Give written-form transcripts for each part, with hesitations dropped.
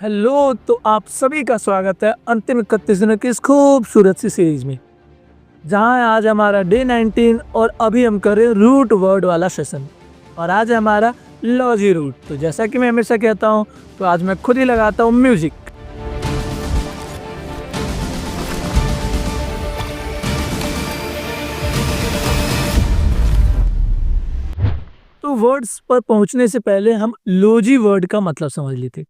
Hello, तो आप सभी का स्वागत है अंतिम 31 दिनों की इस खूबसूरत सी सीरीज में, जहां आज हमारा डे 19 और अभी हम कर रहे हैं रूट वर्ड वाला सेशन। और आज है हमारा लॉजी रूट। तो जैसा कि मैं हमेशा कहता हूं, तो आज मैं खुद ही लगाता हूं म्यूजिक। तो वर्ड्स पर पहुंचने से पहले हम लोजी वर्ड का मतलब समझ लेते।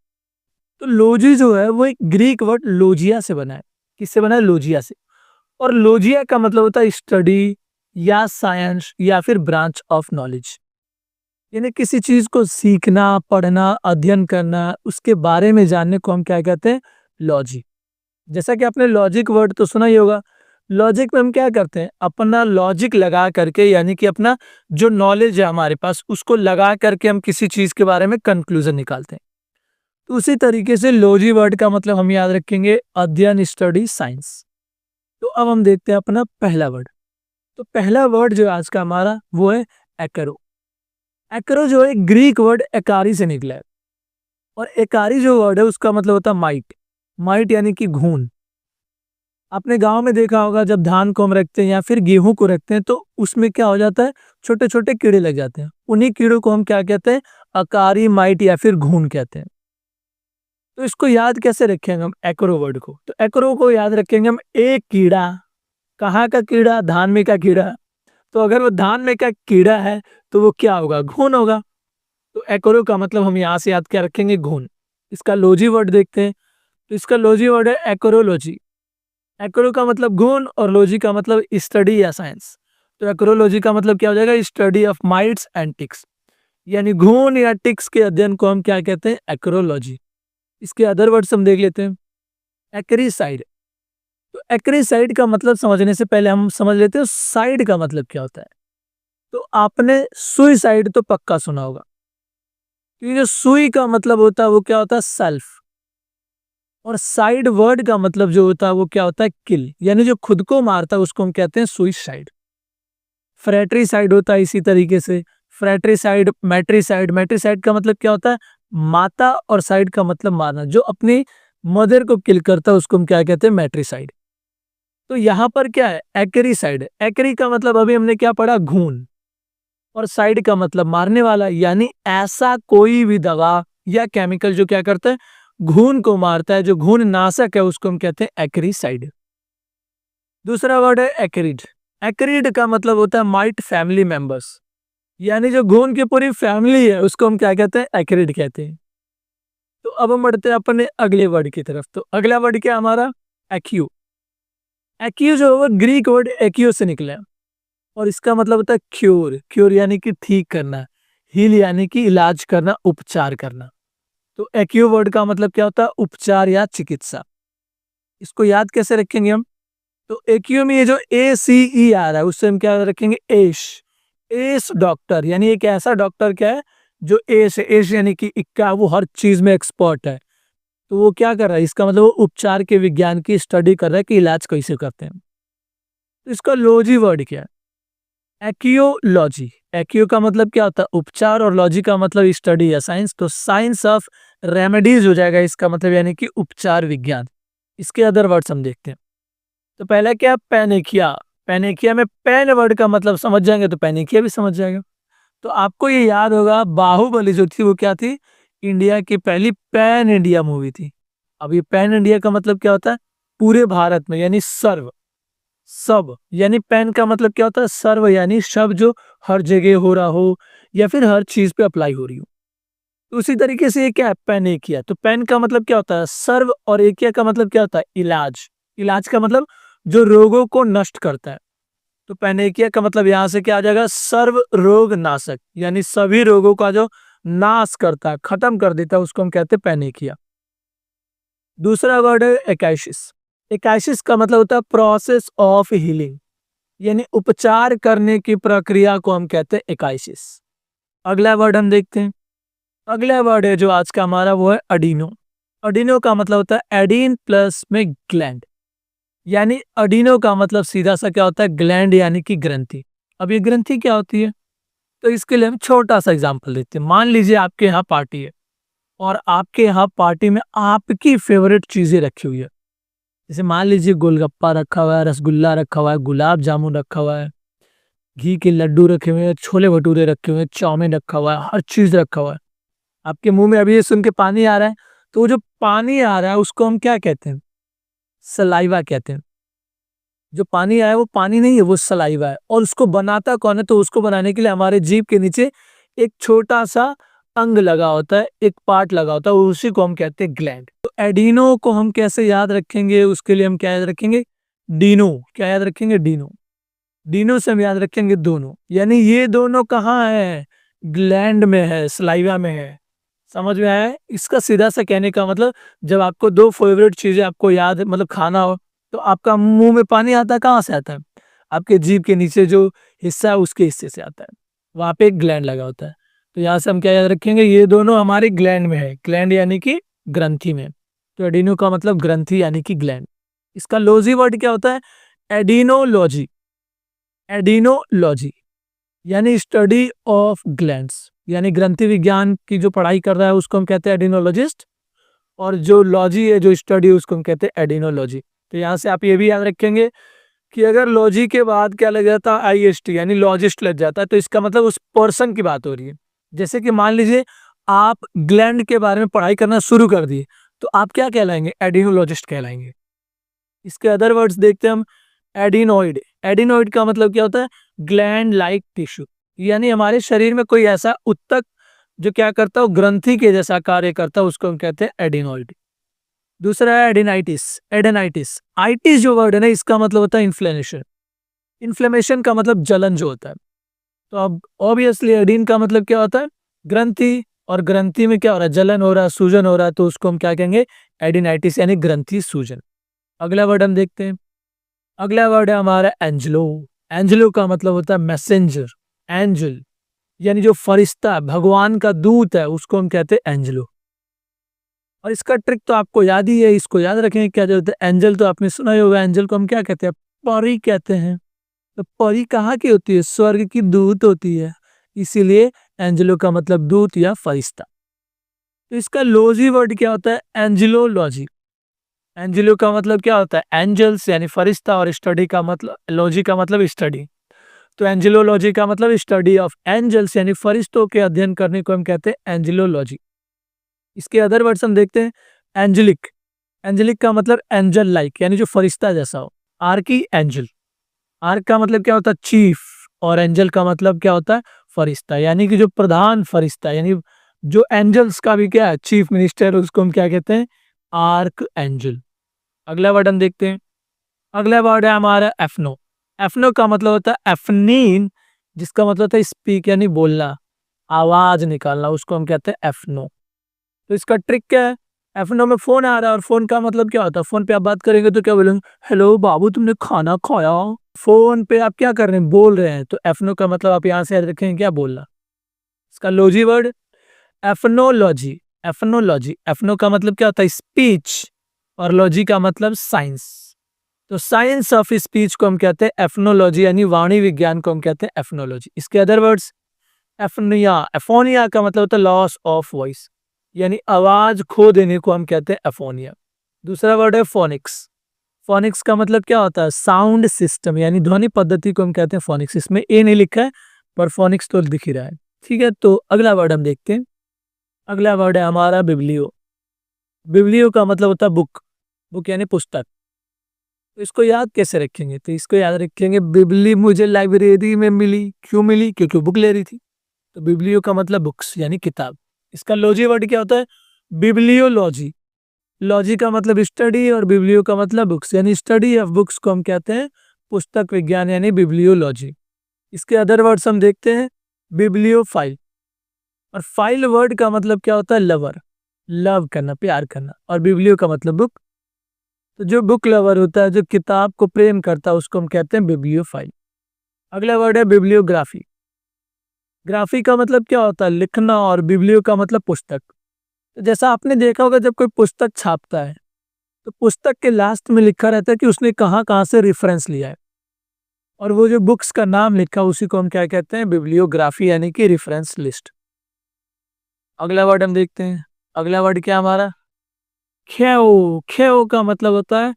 तो लोजी जो है वो एक ग्रीक वर्ड लोजिया से बना है। किससे बना है? लोजिया से। और लोजिया का मतलब होता है स्टडी या साइंस या फिर ब्रांच ऑफ नॉलेज। यानी किसी चीज को सीखना, पढ़ना, अध्ययन करना, उसके बारे में जानने को हम क्या कहते हैं? लॉजी। जैसा कि आपने लॉजिक वर्ड तो सुना ही होगा। लॉजिक में हम क्या करते हैं? अपना लॉजिक लगा करके, यानी कि अपना जो नॉलेज है हमारे पास, उसको लगा करके हम किसी चीज के बारे में कंक्लूजन निकालते हैं। तो उसी तरीके से लॉजी वर्ड का मतलब हम याद रखेंगे अध्ययन, स्टडी, साइंस। तो अब हम देखते हैं अपना पहला वर्ड। तो पहला वर्ड जो है आज का हमारा वो है एकरो। एकरो जो है ग्रीक वर्ड एकारी से निकला है। और एकारी जो वर्ड है उसका मतलब होता है माइट। माइट यानी कि घून। आपने गांव में देखा होगा, जब धान को हम रखते हैं या फिर गेहूं को रखते हैं, तो उसमें क्या हो जाता है? छोटे छोटे कीड़े लग जाते हैं। उन्हीं कीड़ों को हम क्या कहते हैं? अकारी, माइट या फिर घून कहते हैं। तो इसको याद कैसे रखेंगे हम एकरो वर्ड को? तो एकरो को याद रखेंगे हम एक कीड़ा। कहाँ का कीड़ा? धान में का कीड़ा। तो अगर वो धान में का कीड़ा है तो वो क्या होगा? घुन होगा। तो एकरो का मतलब हम यहाँ से याद क्या रखेंगे? घुन। इसका लोजी वर्ड देखते हैं। तो इसका लोजी वर्ड है एक्रोलॉजी। एक्रो का मतलब घुन और लॉजी का मतलब स्टडी या साइंस। तो एक्रोलॉजी का मतलब क्या हो जाएगा? Study of mites and ticks. यानी घुन या टिक्स के अध्ययन को हम क्या कहते हैं? एक्रोलॉजी। इसके अदर वर्ड्स हम देख लेते हैं। एक्रीसाइड। तो एक्रीसाइड का मतलब समझने से पहले हम समझ लेते हैं साइड का मतलब क्या होता है। तो आपने सुइसाइड तो पक्का सुना होगा। तो ये जो सुई का मतलब होता है वो क्या होता है? सेल्फ। और साइड वर्ड का मतलब जो होता है वो क्या होता है? किल। यानी जो खुद को मारता है उसको हम कहते हैं सुइसाइड। फ्रेट्रीसाइड होता है इसी तरीके से। फ्रेट्रीसाइड, मैट्रीसाइड। मैट्रीसाइड का मतलब क्या होता है? माता, और साइड का मतलब मारना। जो अपनी मदर को किल करता है उसको हम क्या कहते हैं? मैट्रीसाइड। तो यहाँ पर क्या है? एक्रीसाइड। एक्री का मतलब अभी हमने क्या पढ़ा? घून। और साइड का मतलब मारने वाला। यानी ऐसा कोई भी दवा या केमिकल जो क्या करता है? घून को मारता है। जो घून नाशक है उसको हम कहते हैं एक्रीसाइड। दूसरा वर्ड है एक्रीड। एक्रीड का मतलब होता है माइट फैमिली मेंबर्स। यानी जो घून की पूरी फैमिली है उसको हम क्या कहते हैं? एक्रीड कहते हैं। तो अब हम बढ़ते हैं अपने अगले वर्ड की तरफ। तो अगला वर्ड क्या हमारा? एक्यू। एक्यू जो है ग्रीक वर्ड एक्यू से निकला है। और इसका मतलब होता है क्योर। क्योर यानी कि ठीक करना। हील यानी कि इलाज करना, उपचार करना। तो एक्यू वर्ड का मतलब क्या होता है? उपचार या चिकित्सा। इसको याद कैसे रखेंगे हम? तो एक्यू में ये जो ए सी ई आ रहा है उससे हम क्या रखेंगे? एश। As doctor. यानी एक ऐसा डॉक्टर क्या है जो एश है। एश यानी कि इक्का, वो हर चीज में एक्सपर्ट है। तो वो क्या कर रहा है? इसका मतलब वो उपचार के विज्ञान की स्टडी कर रहा है कि इलाज कैसे करते हैं। तो इसका लॉजी वर्ड क्या है? एक्योलॉजी। एक्यो का मतलब क्या होता है? उपचार। और लॉजी का मतलब स्टडी या साइंस। तो साइंस ऑफ रेमेडीज हो जाएगा इसका मतलब, यानी कि उपचार विज्ञान। इसके अदर वर्ड्स हम देखते हैं। तो पहला क्या? पैनिकिया। पैनिकिया में पैन वर्ड का मतलब समझ जाएंगे तो पैनिकिया भी समझ जाएगा। तो आपको ये याद होगा, बाहुबली जो थी वो क्या थी? इंडिया की पहली पैन इंडिया मूवी थी। अब ये पैन इंडिया का मतलब क्या होता है? पूरे भारत में, यानी सर्व। सब यानी पैन का मतलब क्या होता है? सर्व, यानी सब जो हर जगह हो रहा हो या फिर हर चीज पे अप्लाई हो रही हो। तो उसी तरीके से ये क्या है? पैनेकिया। तो पैन का मतलब क्या होता है? सर्व। और एकिया का मतलब क्या होता है? इलाज। इलाज का मतलब जो रोगों को नष्ट करता है। तो पैनेकिया का मतलब यहां से क्या आ जाएगा? सर्व रोग नाशक। यानी सभी रोगों का जो नाश करता है, खत्म कर देता है, उसको हम कहते हैं पैनेकिया। दूसरा वर्ड है एकाइसिस। एकाइसिस का मतलब होता है प्रोसेस ऑफ हीलिंग। यानी उपचार करने की प्रक्रिया को हम कहते हैं एकाइसिस। अगला वर्ड हम देखते हैं। अगला वर्ड है जो आज का हमारा वो है अडीनो। अडीनो का मतलब होता है एडीन प्लस में ग्लैंड। यानी अडीनो का मतलब सीधा सा क्या होता है? ग्लैंड यानी कि ग्रंथि। अब ये ग्रंथि क्या होती है? तो इसके लिए हम छोटा सा एग्जांपल देते हैं। मान लीजिए आपके यहाँ पार्टी है और आपके यहाँ पार्टी में आपकी फेवरेट चीजें रखी हुई है। जैसे मान लीजिए गोलगप्पा रखा हुआ है, रसगुल्ला रखा हुआ है, गुलाब जामुन रखा हुआ है, घी के लड्डू रखे हुए हैं, छोले भटूरे रखे हुए हैं, चाउमीन रखा हुआ है, हर चीज रखा हुआ है। आपके मुंह में अभी ये सुन के पानी आ रहा है, तो वो जो पानी आ रहा है उसको हम क्या कहते हैं? सलाइवा कहते हैं। जो पानी आया है वो पानी नहीं है, वो सलाइवा है। और उसको बनाता कौन है? तो उसको बनाने के लिए हमारे जीभ के नीचे एक छोटा सा अंग लगा होता है, एक पार्ट लगा होता है, उसी को हम कहते हैं ग्लैंड। तो एडिनो को हम कैसे याद रखेंगे? उसके लिए हम क्या याद रखेंगे? डीनो। क्या याद रखेंगे? डीनो। डीनो से हम याद रखेंगे दोनों, यानी ये दोनों कहाँ है? ग्लैंड में है, सलाइवा में है। समझ में आया है? इसका सीधा सा कहने का मतलब, जब आपको दो फेवरेट चीजें आपको याद मतलब खाना हो, तो आपका मुंह में पानी आता है, कहाँ से आता है? आपके जीभ के नीचे जो हिस्सा है उसके हिस्से से आता है, वहां पे एक ग्लैंड लगा होता है। तो यहाँ से हम क्या याद रखेंगे? ये दोनों हमारे ग्लैंड में है, ग्लैंड यानी कि ग्रंथि में। तो एडिनो का मतलब ग्रंथि यानी कि ग्लैंड। इसका लॉजी वर्ड क्या होता है? एडिनोलॉजी। एडिनोलॉजी यानी स्टडी ऑफ ग्लैंड्स, यानी ग्रंथि विज्ञान की जो पढ़ाई कर रहा है उसको हम कहते हैं एडिनोलॉजिस्ट, और जो लॉजी है, जो स्टडी, उसको हम कहते हैं एडिनोलॉजी। तो यहाँ से आप ये भी याद रखेंगे कि अगर लॉजी के बाद क्या लग जाता है? आईएसटी यानी लॉजिस्ट लग जाता है, तो इसका मतलब उस पर्सन की बात हो रही है। जैसे कि मान लीजिए आप ग्लैंड के बारे में पढ़ाई करना शुरू कर दिए, तो आप क्या कहलाएंगे? एडिनोलॉजिस्ट कहलाएंगे। इसके अदर वर्ड्स देखते हैं हम। एडिनोइड। एडिनोइड का मतलब क्या होता है? ग्लैंड लाइक टिश्यू, यानी हमारे शरीर में कोई ऐसा उत्तक जो क्या करता है? ग्रंथि के जैसा कार्य करता है, उसको हम कहते हैं एडिनोइड। दूसरा है एडेनाइटिस। एडेनाइटिस, आइटिस जो वर्ड है ना, इसका मतलब होता है इन्फ्लेमेशन। इन्फ्लेमेशन का मतलब जलन जो होता है। तो अब ऑब्वियसली एडिन का मतलब क्या होता है? ग्रंथि। और ग्रंथि में क्या हो रहा है? जलन हो रहा है, सूजन हो रहा है, तो उसको हम क्या कहेंगे? एडिनाइटिस यानी ग्रंथि सूजन। अगला वर्ड हम देखते हैं। अगला वर्ड है हमारा एंजलो। एंजलो का मतलब होता है मैसेंजर। एंजल यानी जो फरिश्ता, भगवान का दूत है, उसको हम कहते हैं एंजलो। और इसका ट्रिक तो आपको याद ही है, इसको याद रखेंगे क्या जरूरत है। एंजल तो आपने सुना ही होगा, एंजल को हम क्या कहते हैं? परी कहते हैं। तो परी कहाँ की होती है? स्वर्ग की दूत होती है, इसीलिए एंजलो का मतलब दूत या फरिश्ता। तो इसका लॉजी वर्ड क्या होता है? एंजिलोलॉजी। एंजिलो का मतलब क्या होता है? एंजल्स यानी फरिश्ता, और स्टडी का मतलब, लॉजी का मतलब स्टडी। तो एंजिलोलॉजी का मतलब स्टडी ऑफ एंजल्स यानी फरिश्तों के अध्ययन करने को हम कहते हैं एंजिलोलॉजी। इसके अदर वर्ड्स हम देखते हैं। एंजेलिक। एंजेलिक का मतलब एंजल लाइक, यानी जो फरिश्ता जैसा हो। Archie angel. आर्क का मतलब क्या होता है? चीफ। और एंजल का मतलब क्या होता है? फरिश्ता, यानी कि जो प्रधान फरिश्ता, यानी जो एंजल्स का भी क्या है? चीफ मिनिस्टर, उसको हम क्या कहते हैं? Arc angel. अगला वर्ड हम देखते हैं। अगला वर्ड है हमारा एफनो। एफनो का मतलब होता है एफनीन, जिसका मतलब होता है स्पीक यानी बोलना, आवाज निकालना, उसको हम कहते हैं एफनो। तो इसका ट्रिक क्या है? एफनो में फोन आ रहा है, और फोन का मतलब क्या होता है? फोन पे आप बात करेंगे तो क्या बोलेंगे? हेलो बाबू, तुमने खाना खाया? फोन पे आप क्या कर रहे हैं? बोल रहे हैं। तो एफनो का मतलब आप यहाँ से याद रखेंगे क्या? बोलना। इसका लॉजी वर्ड एफनोलॉजी। एफनोलॉजी, एफनो का मतलब क्या होता है? स्पीच, और लॉजी का मतलब साइंस। तो साइंस ऑफ स्पीच को हम कहते हैं एफनोलॉजी, यानी वाणी विज्ञान को हम कहते हैं एफनोलॉजी। इसके अदर वर्ड्स, एफनिया। एफोनिया का मतलब होता है लॉस ऑफ वॉइस, यानी आवाज खो देने को हम कहते हैं एफोनिया। दूसरा वर्ड है फोनिक्स। फोनिक्स का मतलब क्या होता है? साउंड सिस्टम, यानी ध्वनि पद्धति को हम कहते हैं फोनिक्स। इसमें ए नहीं लिखा है, पर फोनिक्स तो दिख ही रहा है। ठीक है, तो अगला वर्ड हम देखते हैं। अगला वर्ड है हमारा बिब्लियो। बिब्लियो का मतलब होता है बुक। बुक यानी पुस्तक। तो इसको याद कैसे रखेंगे? तो इसको याद रखेंगे, बिबली मुझे लाइब्रेरी में मिली। क्यों मिली? क्योंकि बुक ले रही थी। तो बिब्लियो का मतलब बुक्स यानी किताब। इसका लॉजी वर्ड क्या होता है? बिब्लियोलॉजी। लॉजी का मतलब स्टडी, और बिब्लियो का मतलब बुक्स, यानी स्टडी ऑफ बुक्स को हम कहते हैं पुस्तक विज्ञान, यानी बिब्लियोलॉजी। इसके अदर वर्ड्स हम देखते हैं। बिब्लियोफाइल। और फाइल वर्ड का मतलब क्या होता है? लवर, लव करना, प्यार करना। और बिब्लियो का मतलब बुक। तो जो बुक लवर होता है, जो किताब को प्रेम करता है, उसको हम कहते हैं बिब्लियोफाइल। अगला वर्ड है बिब्लियोग्राफी। ग्राफी का मतलब क्या होता है? लिखना, और बिब्लियो का मतलब पुस्तक। तो जैसा आपने देखा होगा, जब कोई पुस्तक छापता है तो पुस्तक के लास्ट में लिखा रहता है कि उसने कहाँ कहाँ से रेफरेंस लिया है, और वो जो बुक्स का नाम लिखा उसी को हम क्या कहते हैं? बिब्लियोग्राफी, यानी कि रेफरेंस लिस्ट। अगला वर्ड हम देखते हैं। अगला वर्ड क्या हमारा, खेओ। खेओ का मतलब होता है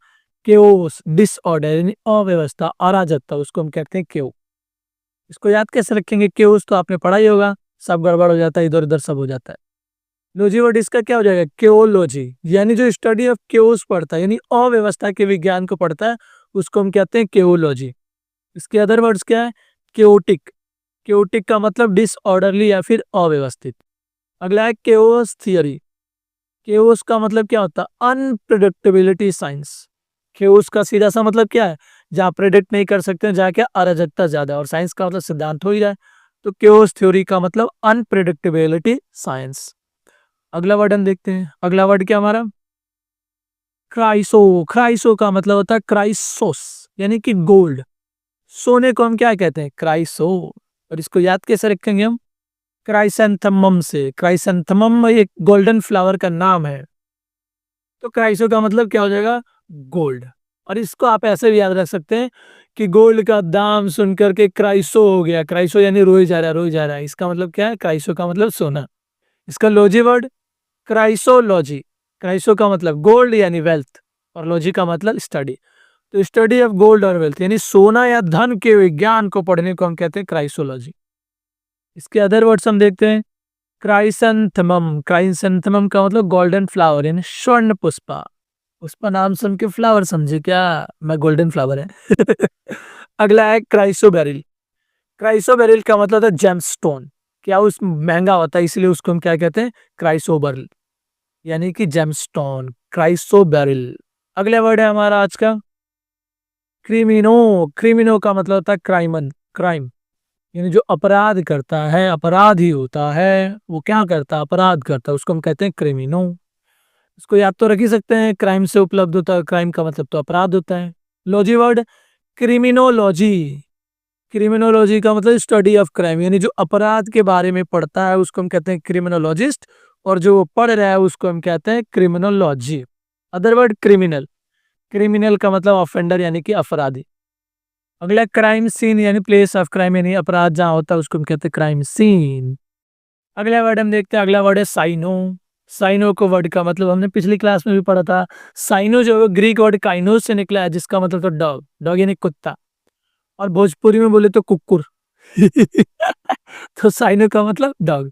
केओस, डिसऑर्डर यानी अव्यवस्था, अराजकता, उसको हम कहते हैं केओ। इसको याद कैसे रखेंगे, केओस तो आपने पढ़ा ही होगा, सब गड़बड़ हो जाता है, इधर उधर सब हो जाता है। लॉजी वर्ड इसका क्या हो जाएगा, केओलॉजी, यानी जो स्टडी ऑफ केओस पढ़ता है, यानी अव्यवस्था के विज्ञान को पढ़ता है, उसको हम कहते हैं केओलॉजी। इसके अदर वर्ड्स क्या है, केओटिक। केओटिक का मतलब डिसऑर्डरली या फिर अव्यवस्थित। अगला है केओस थियरी। केओस का मतलब क्या होता है, अनप्रिडिक्टेबिलिटी साइंस। केओस का सीधा सा मतलब क्या है, जहाँ प्रेडिक्ट नहीं कर सकते हैं, जहाँ क्या अराजकता ज्यादा है, और साइंस का मतलब सिद्धांत हो ही जाए, तो केओस थ्योरी का मतलब अनप्रिडिक्टेबिलिटी साइंस। अगला वर्ड हम देखते हैं, अगला वर्ड क्या हमारा, क्राइसो। क्राइसो का मतलब होता है क्राइसोस, यानी कि गोल्ड। सोने को हम क्या कहते हैं, क्राइसो। और इसको याद कैसे रखेंगे हम, क्राइसेंथेमम से। क्राइसेंथेमम एक गोल्डन फ्लावर का नाम है, तो क्राइसो का मतलब क्या हो जाएगा, गोल्ड। और इसको आप ऐसे भी याद रख सकते हैं कि गोल्ड का दाम सुनकर के क्राइसो हो गया। क्राइसो यानी रोई जा रहा है, रोई जा रहा है, इसका मतलब क्या है, क्राइसो का मतलब सोना। इसका लॉजी वर्ड क्राइसोलॉजी। क्राइसो का मतलब गोल्ड यानी वेल्थ, और लॉजी का मतलब स्टडी। तो स्टडी ऑफ गोल्ड और वेल्थ यानी सोना या धन के विज्ञान को पढ़ने को हम कहते हैं क्राइसोलॉजी। इसके अदर वर्ड्स हम देखते हैं, क्राइसेंथेमम। क्राइसेंथेमम का मतलब गोल्डन फ्लावर यानी स्वर्ण पुष्पा। पुष्पा नाम सुन के फ्लावर समझे क्या, मैं गोल्डन फ्लावर है। अगला है क्राइसोबेरिल। क्राइसोबेरिल का मतलब है जेमस्टोन। क्या उस महंगा होता है, इसलिए उसको हम क्या कहते हैं, क्राइसोबेरिल, यानी कि जेमस्टोन, क्राइसोबेरिल। अगला वर्ड है हमारा आज का, क्रिमिनो। क्रिमिनो का मतलब होता है क्राइमन, क्राइम, यानी जो अपराध करता है, अपराधी होता है, वो क्या करता है, अपराध करता है, उसको हम कहते हैं क्रिमिनो। इसको याद तो रख ही सकते हैं, क्राइम से उपलब्ध होता है, क्राइम का मतलब तो अपराध होता है। Logy word criminology. क्रिमिनोलॉजी का मतलब स्टडी ऑफ क्राइम, यानी जो अपराध के बारे में पढ़ता है उसको हम कहते हैं क्रिमिनोलॉजिस्ट, और जो वो पढ़ रहा है उसको हम कहते हैं criminology. Other word criminal. Criminal का मतलब ऑफेंडर यानी कि अपराधी। अगला क्राइम सीन, यानी प्लेस ऑफ क्राइम, यानी अपराध जहाँ होता है उसको हम कहते हैं क्राइम सीन। अगला वर्ड हम देखते हैं, अगला वर्ड है साइनो। साइनो को वर्ड का मतलब हमने पिछली क्लास में भी पढ़ा था। साइनो जो है ग्रीक वर्ड काइनोस से निकला है, जिसका मतलब तो डॉग, डॉग यानी कुत्ता, और भोजपुरी में बोले तो कुकुर। तो साइनो का मतलब डॉग।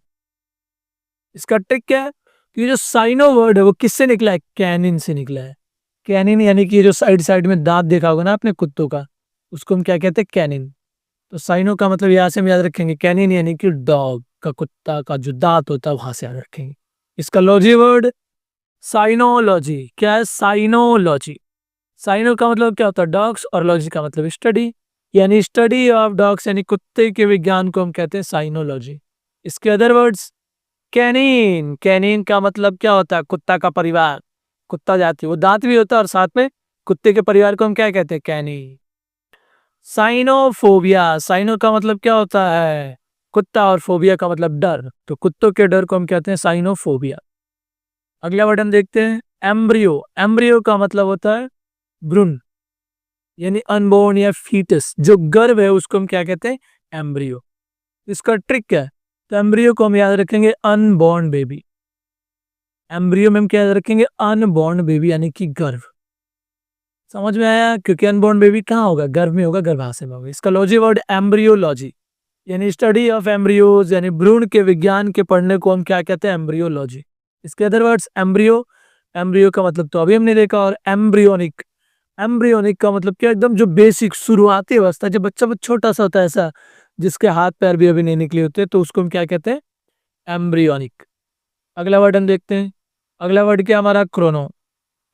इसका ट्रिक क्या है, कि जो साइनो वर्ड है वो किससे निकला है, कैनिन से निकला है। कैनिन यानी कि जो साइड साइड में दांत देखा होगा ना अपने कुत्तों का, उसको हम क्या कहते हैं, कैनिन। तो साइनो का मतलब यहाँ से हम याद रखेंगे, कैनिन यानी कि डॉग का, कुत्ता का जो दांत होता है वहां से याद रखेंगे। इसका लॉजी वर्ड साइनोलॉजी। क्या है, साइनोलॉजी। साइनो का मतलब क्या होता है, डॉग्स, और लॉजी का मतलब स्टडी, यानी स्टडी ऑफ डॉग्स, यानी कुत्ते के विज्ञान को हम कहते हैं साइनोलॉजी। इसके अदर वर्ड्स, कैनिन। कैनिन का मतलब क्या होता है, कुत्ता का परिवार, कुत्ता जाति, वो दांत भी होता है, और साथ में कुत्ते के परिवार को हम क्या कहते हैं, कैनिन। साइनोफोबिया। साइनो का मतलब क्या होता है, कुत्ता, और फोबिया का मतलब डर, तो कुत्तों के डर को हम कहते हैं साइनोफोबिया। अगला वर्ड हम देखते हैं, एम्ब्रियो। एम्ब्रियो का मतलब होता है भ्रूण, यानी अनबोर्न या फीटस, जो गर्भ है उसको हम क्या कहते हैं, एम्ब्रियो। इसका ट्रिक क्या है, तो एम्ब्रियो को हम याद रखेंगे अनबॉर्न बेबी। एम्ब्रियो में हम क्या याद रखेंगे, अनबॉर्न बेबी, यानी कि गर्भ। समझ में आया, क्योंकि अनबॉर्न बेबी कहाँ होगा, गर्भ में होगा, गर्भाशय में होगा। इसका लॉजी वर्ड एम्ब्रियोलॉजी, यानी स्टडी ऑफ एम्ब्रियोज, यानी भ्रूण के विज्ञान के पढ़ने को हम क्या कहते हैं, एम्ब्रियोलॉजी। इसके अदर वर्ड्स, एम्ब्रियो। एम्ब्रियो का मतलब तो अभी हमने देखा, और एम्ब्रियोनिक। एम्ब्रियोनिक का मतलब क्या, एकदम जो बेसिक शुरुआती अवस्था, जब बच्चा बहुत छोटा सा होता है, ऐसा जिसके हाथ पैर भी अभी नहीं निकले होते, तो उसको हम क्या कहते हैं, एम्ब्रियोनिक। अगला वर्ड हम देखते हैं, अगला वर्ड क्या हमारा, क्रोनो।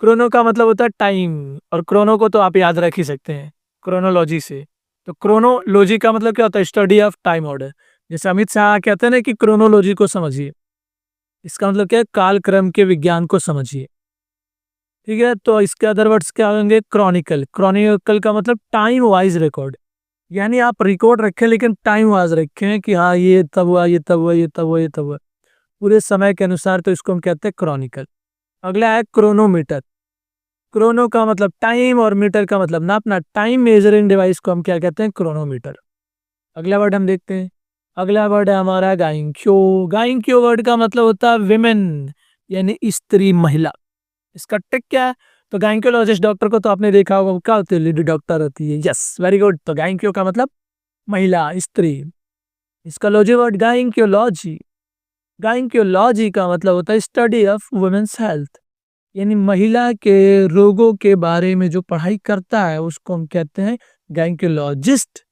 क्रोनो का मतलब होता है टाइम, और क्रोनो को तो आप याद रख ही सकते हैं क्रोनोलॉजी से। तो क्रोनोलॉजी का मतलब क्या होता है, स्टडी ऑफ टाइम ऑर्डर। जैसे अमित शाह कहते हैं ना कि क्रोनोलॉजी को समझिए, इसका मतलब क्या है, कालक्रम के विज्ञान को समझिए। ठीक है, तो इसके अदर वर्ड्स क्या होंगे, क्रॉनिकल। क्रॉनिकल का मतलब टाइम वाइज रिकॉर्ड, यानी आप रिकॉर्ड रखें लेकिन टाइम वाइज रखें, कि हाँ ये तब हुआ, ये तब हुआ, ये तब हुआ, ये तब हुआ, पूरे समय के अनुसार, तो इसको हम कहते हैं क्रॉनिकल। अगला है क्रोनोमीटर। क्रोनो का मतलब टाइम, और मीटर का मतलब नापना, टाइम मेजरिंग डिवाइस को हम क्या कहते हैं, क्रोनोमीटर। अगला वर्ड हम देखते हैं, अगला वर्ड है हमारा गाइंक्यो। गाइंक्यो वर्ड का मतलब होता है विमेन, यानी स्त्री महिला। इसका ट्रिक क्या है? तो गायनकोलॉजिस्ट डॉक्टर को तो आपने देखा होगा, वो क्या होती है? लेडी डॉक्टर होती है। Yes, very good. तो गायनक्यो का मतलब महिला, स्त्री। इसका लॉजी वर्ड गायनकोलॉजी। गायनकोलॉजी का मतलब होता है स्टडी ऑफ वुमेन्स हेल्थ, यानी महिला के रोगों के बारे में जो पढ़ाई करता है उसको हम कहते हैं गायनकोलॉजिस्ट,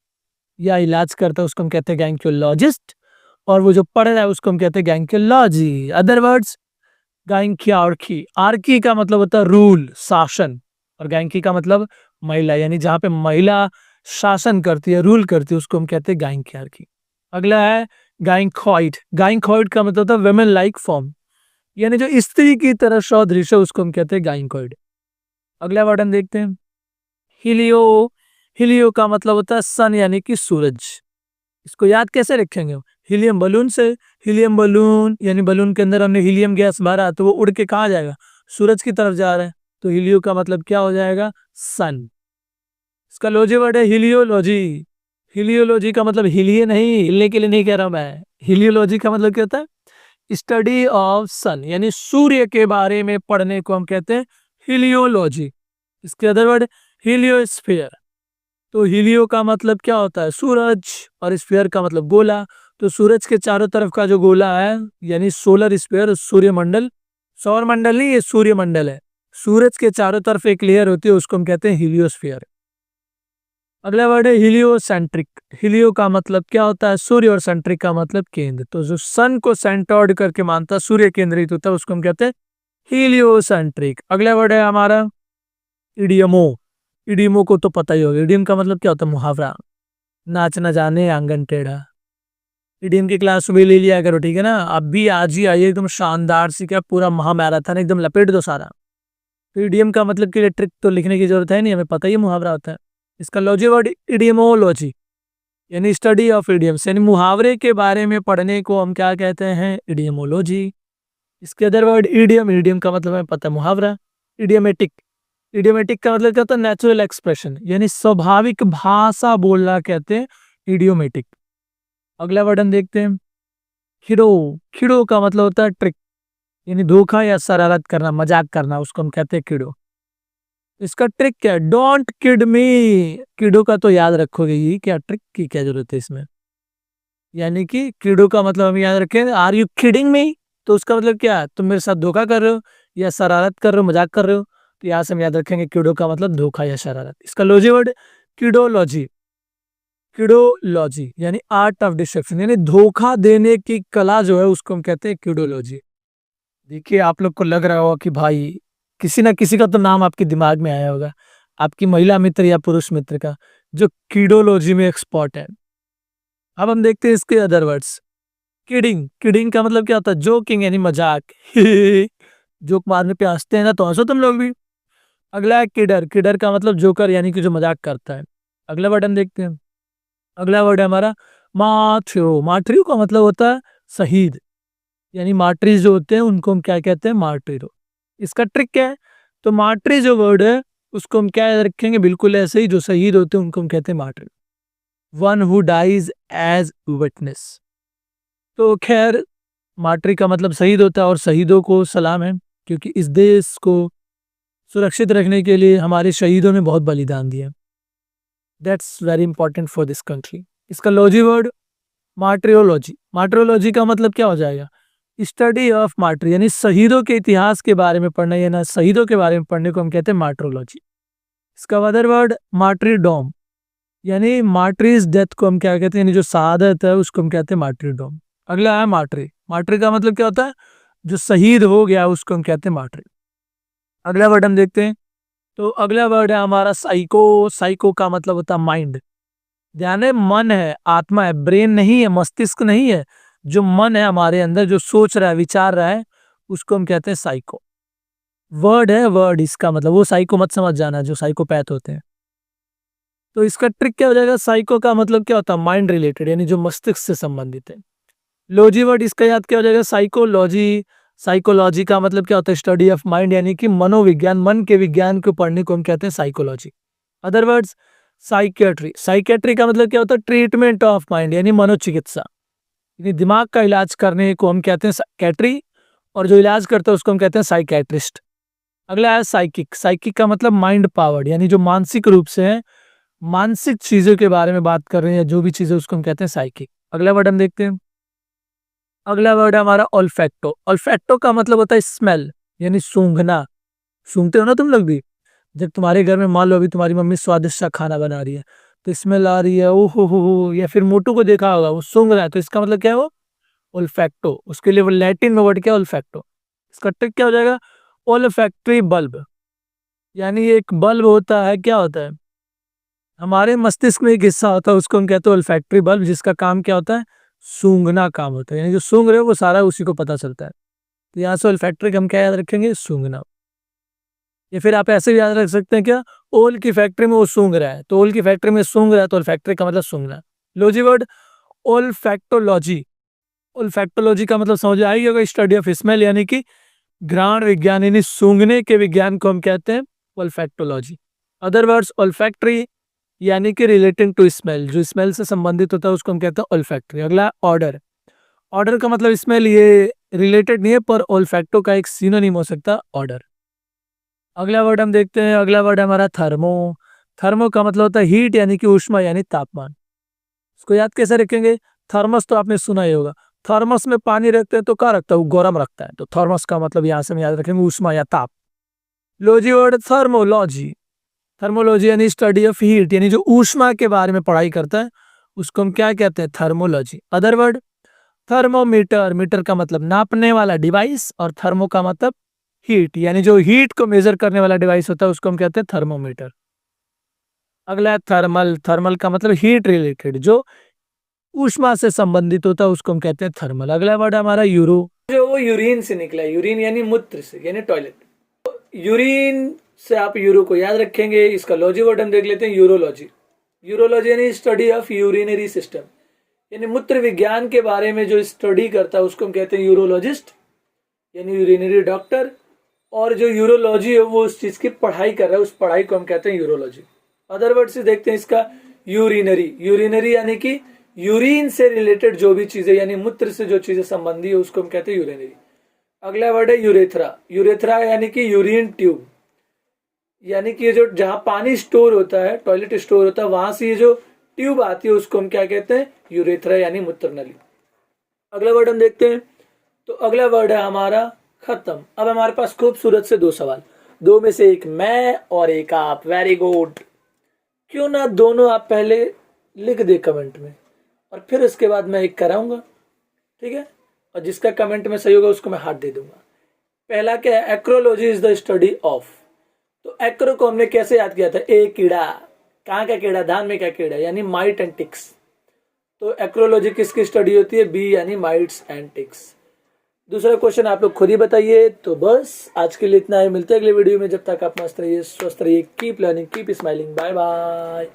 या इलाज करता है उसको हम कहते हैं गायनकोलॉजिस्ट, और वो जो पढ़ रहा है उसको हम कहते हैं गायनकोलॉजी। अदर वर्ड्स, गायनकी आर्की का मतलब होता है रूल, शासन, और गायनकी का मतलब महिला, यानी जहां पे महिला शासन करती है, रूल करती है, उसको हम कहते हैं गायनकी। अगला है गायनकॉइड। गायनकॉइड का मतलब होता है वेमेन लाइक फॉर्म, यानी जो स्त्री की तरह सदृश है उसको हम कहते हैं गायनकॉइड। अगला वर्ड हम देखते हैं हीलियो। हीलियो का मतलब होता है सन, यानी कि सूरज। इसको याद कैसे रखेंगे? हीलियम बलून से। हीलियम बलून यानी बलून के अंदर हमने हीलियम गैस भरा तो वो उड़ के कहाँ जाएगा? सूरज की तरफ जा रहा है, तो हीलियो का मतलब क्या हो जाएगा? सन। इसका लॉजी वर्ड है हीलियोलॉजी। हीलियोलॉजी का मतलब हिलिए नहीं, हिलने के लिए नहीं कह रहा मैं। हीलियोलॉजी का मतलब क्या होता है? स्टडी ऑफ सन, यानी सूर्य के बारे में पढ़ने को हम कहते हैं हीलियोलॉजी। इसके अदर वर्ड हीलियोस्फीयर। तो हीलियो का मतलब क्या होता है? सूरज, और स्फीयर का मतलब गोला। तो सूरज के चारों तरफ का जो गोला है, यानी सोलर स्फीयर, सूर्यमंडल, सौर मंडल नहीं, ये सूर्यमंडल है। सूरज के चारों तरफ एक लेयर होती है, उसको हम कहते हैं हीलियोस्फीयर। अगला वर्ड है हीलियोसेंट्रिक। हीलियो का मतलब क्या होता है? सूर्य, और सेंट्रिक का मतलब केंद्र। तो जो सन को सेंटर्ड करके मानता है, सूर्य केंद्रित होता है, उसको हम कहते हैं हीलियोसेंट्रिक। अगला वर्ड है हमारा इडियमो। इडियमो को तो पता ही होगा। इडियम का मतलब क्या होता है? मुहावरा। नाच न जाने आंगन टेढ़ा। इडियम की क्लास भी ले लिया करो, ठीक है ना? अब भी आज ही आइए, एकदम शानदार सी, क्या पूरा महामैराथन एकदम लपेट दो सारा। तो इडियम का मतलब के लिए ट्रिक तो लिखने की जरूरत है नहीं, हमें पता ही मुहावरा होता है। इसका लॉजी वर्ड इडियमोलॉजी, यानी स्टडी ऑफ इडियम्स, यानी मुहावरे के बारे में पढ़ने को हम क्या कहते हैं? इडियमोलॉजी। इसके अदर वर्ड इडियम। इडियम का मतलब हमें पता है, मुहावरा। इडियमेटिक। इडियोमेटिक का मतलब क्या होता है? नेचुरल एक्सप्रेशन, यानी स्वाभाविक भाषा बोलना कहते हैं इडियोमेटिक। अगला वर्ड हम देखते हैं खिड़ो। खिड़ो का मतलब होता है ट्रिक, यानी धोखा या शरारत करना, मजाक करना, उसको हम कहते हैं खिड़ो। इसका ट्रिक क्या है? Don't kid me. किडो का तो याद रखोगे ही, क्या ट्रिक की क्या जरूरत है इसमें? यानी कि किडो का मतलब हम याद रखें, आर यू किडिंग मी? तो उसका मतलब क्या है? तुम मेरे साथ धोखा कर रहे हो, या शरारत कर रहे हो, मजाक कर रहे हो। तो यहाँ से हम याद रखेंगे किडो का मतलब धोखा या शरारत। इसका लॉजी वर्ड किडोलॉजी। किडोलॉजी यानी आर्ट ऑफ डिसेप्शन, यानी धोखा देने की कला जो है उसको हम कहते हैं किडोलॉजी। देखिए, आप लोग को लग रहा होगा कि भाई किसी ना किसी का तो नाम आपके दिमाग में आया होगा, आपकी महिला मित्र या पुरुष मित्र का, जो किडोलॉजी में एक्सपर्ट है। अब हम देखते हैं इसके अदर वर्ड्स। किडिंग। किडिंग का मतलब क्या होता है? जोकिंग, यानी मजाक। जोक मारने पे हंसते हैं ना, तो हंसो तुम लोग भी। अगला है किडर। किडर का मतलब जोकर, यानी कि जो मजाक करता है। अगला वर्ड हम देखते हैं। अगला वर्ड है हमारा मार्टिरो। मार्टिरो का मतलब होता है शहीद, यानी मार्टरीज जो होते हैं उनको हम क्या कहते हैं? मार्टिरो। इसका ट्रिक क्या है? तो मार्टरी जो वर्ड है उसको हम क्या रखेंगे? बिल्कुल ऐसे ही, जो शहीद होते हैं उनको हम कहते हैं martyr. One who dies as witness. तो खैर, मार्टरी का मतलब शहीद होता है, और शहीदों को सलाम है, क्योंकि इस देश को सुरक्षित रखने के लिए हमारे शहीदों ने बहुत बलिदान दिया। That's very important for this country. इसका लॉजी वर्ड मार्टरियोलॉजी। मार्टरियोलॉजी का मतलब क्या हो जाएगा? स्टडी ऑफ मार्टरी, यानी शहीदों के इतिहास के बारे में पढ़ना, या ना शहीदों के बारे में पढ़ने को हम कहते हैं मार्टरोलॉजी। इसका अदर वर्ड मार्टरीडोम, यानी मार्टरीज डेथ को हम क्या कहते हैं? यानी जो शहादत है उसको हम कहते हैं मार्टरीडोम। अगला है मार्टरी। मार्टरी का मतलब क्या होता है? जो शहीद हो गया उसको हम कहते हैं मार्टरी। अगला वर्ड हम देखते हैं। तो अगला वर्ड है हमारा साइको। साइको का मतलब होता है माइंड। ध्यान है, मन है, आत्मा है, ब्रेन नहीं है, मस्तिष्क नहीं है। जो मन है हमारे अंदर, जो सोच रहा है, विचार रहा है, उसको हम कहते हैं साइको। वर्ड है वर्ड, इसका मतलब वो साइको मत समझ जाना जो साइकोपैथ होते हैं। तो इसका ट्रिक क्या हो जाएगा? साइको का मतलब क्या होता है? माइंड रिलेटेड, यानी जो मस्तिष्क से संबंधित है। लॉजी वर्ड इसका याद क्या हो जाएगा? साइकोलॉजी। साइकोलॉजी का मतलब क्या होता है? स्टडी ऑफ माइंड, यानी कि मनोविज्ञान, मन के विज्ञान को पढ़ने को हम कहते हैं psychology. Other words psychiatry. Psychiatry का मतलब क्या होता है? ट्रीटमेंट ऑफ माइंड, यानी मनोचिकित्सा, यानी दिमाग का इलाज करने को हम कहते हैं साइकियाट्री। और जो इलाज करता है उसको हम कहते हैं साइकेट्रिस्ट। अगला है साइकिक। साइकिक का मतलब माइंड पावर्ड, यानी जो मानसिक रूप से है, मानसिक चीजों के बारे में बात कर रहे हैं, जो भी चीजें, उसको हम कहते हैं साइकिक। अगला वर्ड हम देखते हैं। अगला वर्ड है हमारा ओल्फैक्टो। ओल्फैक्टो का मतलब होता है स्मेल, यानी सूंघना। सूंघते हो ना तुम लोग भी, जब तुम्हारे घर में मान लो अभी तुम्हारी मम्मी स्वादिष्ट सा खाना बना रही है, तो स्मेल आ रही है, ओ हो, या फिर मोटू को देखा होगा वो सूंघ रहा है, तो इसका मतलब क्या है? वो ओल्फैक्टो। उसके लिए वो लैटिन में वर्ड क्या है? ओल्फैक्टो। इसका ट्रिक क्या हो जाएगा? ओल्फैक्टरी बल्ब, यानी एक बल्ब होता है, क्या होता है, हमारे मस्तिष्क में एक हिस्सा होता है, उसको हम कहते हैं ओल्फैक्टरी बल्ब, जिसका काम क्या होता है? सूंघना काम होता है, यानी जो सूंघ रहे हो वो सारा उसी को पता चलता है। तो यहाँ से ओल्फैक्टरी हम क्या याद रखेंगे? सूंघना। या फिर आप ऐसे भी याद रख सकते हैं क्या? ओल की फैक्ट्री में वो सूंघ रहा है, तो ओल की फैक्ट्री में सूंघ रहा है, तो ओल्फैक्टरी का मतलब सूंघना। लोजी वर्ड ओल्फैक्टोलॉजी। ओल्फैक्टोलॉजी का मतलब समझ आएगी होगा, स्टडी ऑफ स्मेल, यानी कि घ्राण विज्ञान, यानी सूंघने के विज्ञान को हम कहते हैं ओल्फैक्टोलॉजी। अदर वर्ड्स ओल्फैक्टरी, यानी कि रिलेटिंग टू स्मेल, जो स्मेल से संबंधित होता है उसको हम कहते हैं ओल्फैक्टरी। अगला ऑर्डर। ऑर्डर का मतलब स्मेल, ये रिलेटेड नहीं है, पर ओल्फैक्टो का एक सिनोनिम हो सकता है ऑर्डर। अगला वर्ड हम देखते हैं। अगला वर्ड हमारा थर्मो। थर्मो का मतलब होता है हीट, यानी कि ऊष्मा, यानी तापमान। इसको याद कैसे रखेंगे? थर्मस तो आपने सुना ही होगा। थर्मस में पानी रखते हैं तो क्या रखता है? वो गर्म रखता है, तो थर्मस का मतलब यहाँ से हम याद रखेंगे ऊष्मा या ताप। Logy word थर्मोलॉजी। थर्मोलॉजी यानी स्टडी ऑफ हीट, यानी जो ऊष्मा के बारे में पढ़ाई करता है उसको हम क्या कहते हैं? Thermology. Other word thermometer. Meter का मतलब नापने वाला डिवाइस, और थर्मो का मतलब हीट, यानी जो हीट को मेजर करने वाला डिवाइस होता है उसको हम कहते हैं थर्मोमीटर। अगला है थर्मल। थर्मल का मतलब हीट रिलेटेड, जो ऊष्मा से संबंधित होता है उसको हम कहते हैं थर्मल। अगला वर्ड हमारा यूरो। जो वो यूरिन से निकला है, यूरिन यानी मूत्र से, यानी टॉयलेट। यूरिन से आप यूरो को याद रखेंगे। इसका लॉजी वर्ड हम देख लेते हैं, यूरोलॉजी। यूरोलॉजी यानी स्टडी ऑफ यूरिनरी सिस्टम, यानी मूत्र विज्ञान के बारे में जो स्टडी करता है उसको हम कहते हैं यूरोलॉजिस्ट, यानी यूरिनरी डॉक्टर। और जो यूरोलॉजी है वो उस चीज की पढ़ाई कर रहा है, उस पढ़ाई को हम कहते हैं यूरोलॉजी। अदर वर्ड से देखते हैं इसका यूरिनरी। यूरिनरी यानी कि यूरिन से रिलेटेड जो भी चीजें, यानी मूत्र से जो चीजें संबंधी है उसको हम कहते हैं यूरिनरी। अगला वर्ड है यूरेथ्रा। यूरेथ्रा यानी कि यूरिन ट्यूब, यानी कि ये जो जहां पानी स्टोर होता है, टॉयलेट स्टोर होता है, वहां से ये जो ट्यूब आती है उसको हम क्या कहते हैं? यूरेथ्रा, यानी मूत्र नली। अगला वर्ड हम देखते हैं। तो अगला वर्ड है हमारा खत्म। अब हमारे पास खूबसूरत से दो सवाल, दो में से एक मैं और एक आप। Very good. क्यों ना दोनों आप पहले लिख दे कमेंट में, और फिर उसके बाद मैं एक कराऊंगा, ठीक है? और जिसका कमेंट में सही होगा उसको मैं हाथ दे दूंगा। पहला क्या है? एक्रोलॉजी इज द स्टडी ऑफ। तो एक्रो को हमने कैसे याद किया था? ए कीड़ा। कहाँ का कीड़ा? धान में का कीड़ा, यानी माइट एंड टिक्स। तो एक्रोलॉजी किसकी स्टडी होती है? बी, यानी माइट्स एंड टिक्स। दूसरा क्वेश्चन आप लोग खुद ही बताइए। तो बस आज के लिए इतना ही, मिलते हैं अगले वीडियो में। जब तक आप मस्त रहिए, स्वस्थ रहिए, keep learning, keep smiling. Bye bye.